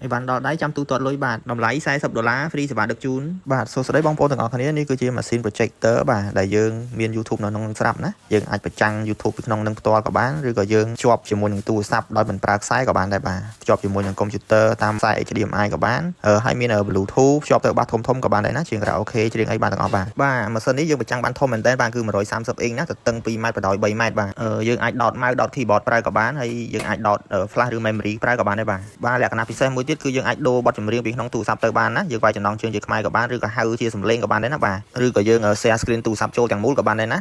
ឲ្យបានដល់ដៃចាំទូទាត់លុយបាទតម្លៃ$40 free សេវាដឹកជូនបាទសួស្តីបងប្អូនទាំងអស់គ្នានេះគឺជាម៉ាស៊ីន projector បាទដែលយើងមាន YouTube នៅក្នុងនឹងស្រាប់ណាយើងអាចបញ្ចាំង YouTube ពីក្នុងនឹងផ្ទាល់ក៏បានឬក៏យើងភ្ជាប់ជាមួយនឹងទូរស័ព្ទដោយមិនប្រើខ្សែក៏បានដែរបាទភ្ជាប់ជាមួយនឹងកុំព្យូទ័រតាមខ្សែ HDMI ក៏បានហើយមាន Bluetooth ភ្ជាប់ទៅបាសធំៗក៏បានដែរណាជាង karaoke ច្រៀងអីបានទាំងអស់បាទម៉ាស៊ីននេះយើងបញ្ចាំងបានធំមែនតើបាទគឺ130 អ៊ីងណាទទឹង2ម៉ែត្របដោយ3ម៉ែត្របាទយើងអាចដោត mouse ដោត keyboard ប្រើក៏បានហើយយើងអាចដោត flash ឬ memory ប្រើក៏បានដែរបាទលក្ខណៈពិសេសមួយទៀតគឺយើងអាចដូរបទចម្រៀងពីក្នុងទូរស័ព្ទទៅបានណាយើងវាយចំណងជើងជាខ្មែរក៏បានឬក៏ហៅជាសំឡេងក៏បានដែរណាបាទឬក៏យើង share screen ទូរស័ព្ទចូលទាំងមូលក៏បានដែរណា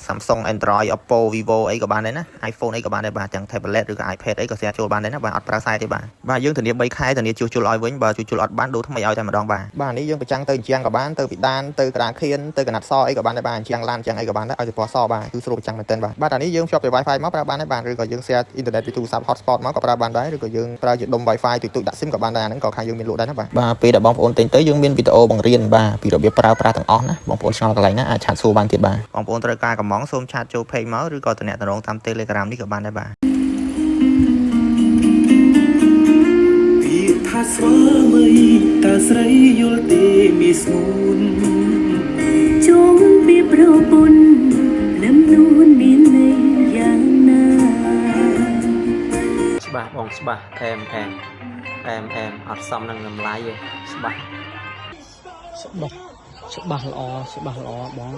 Samsung Android Oppo Vivo អីក៏បានដែរណា iPhone អីក៏បានដែរបាទទាំង tablet ឬក៏ iPad អីក៏ share ចូលបានដែរណាបាទអត់ប្រើខ្សែទេបាទយើងធានា3ខែធានាជួសជុលឲ្យវិញបើជួសជុលអត់បានដូរថ្មីឲ្យតែម្ដងបាទនេះយើងបញ្ចាំងទៅអញ្ចឹងក៏បានទៅពីដានទៅក្តារខៀនទៅកណាត់សអីក៏បានដែរបាទអញ្ចឹងឡានអញ្ចឹងអីក៏បានដែរឲ្យទៅពណ៌សបាទគឺស្រួលបញ្ចាំងមែនទែនបាទអានេះយើងភ្ជាប់ទៅ Wi-Fi មកប្រើបានដែរបាទឬក៏យើង share អ៊ីនធឺណិតពីទូរស័ព្ទ hotspot មកក៏ប្រើបានដែរឬក៏យើងប្រើជាដុំ Wi-Fi ទុយដាក់ SIM ក៏បានដែរអាហ្នឹងក៏ខាងយើងមានលក់ដែរណាបាទពេលដែលបងប្អូនទិញទៅយើងមានវីដេអូបង្រៀនបាទពីរបៀបប្រើប្រាស់ទាំងអស់ណាបងប្អូនឆ្ងល់កន្លែងណាអាចឆាតសួរបានទៀតបាទបងប្អូនត្រូវការកំងសូមឆាតចូល page មកឬក៏ទំនាក់ទំនងតាម Telegram នេះក៏បានដែរបាទពីថាស្វាមីតាស្រីយល់ទេមីស្ងួនជុំពីប្រពន្ធលំនួនមានន័យយ៉ាងណាច្បាស់បងច្បាស់អែមអត់សមនឹងតម្លៃទេច្បាស់ល្អបង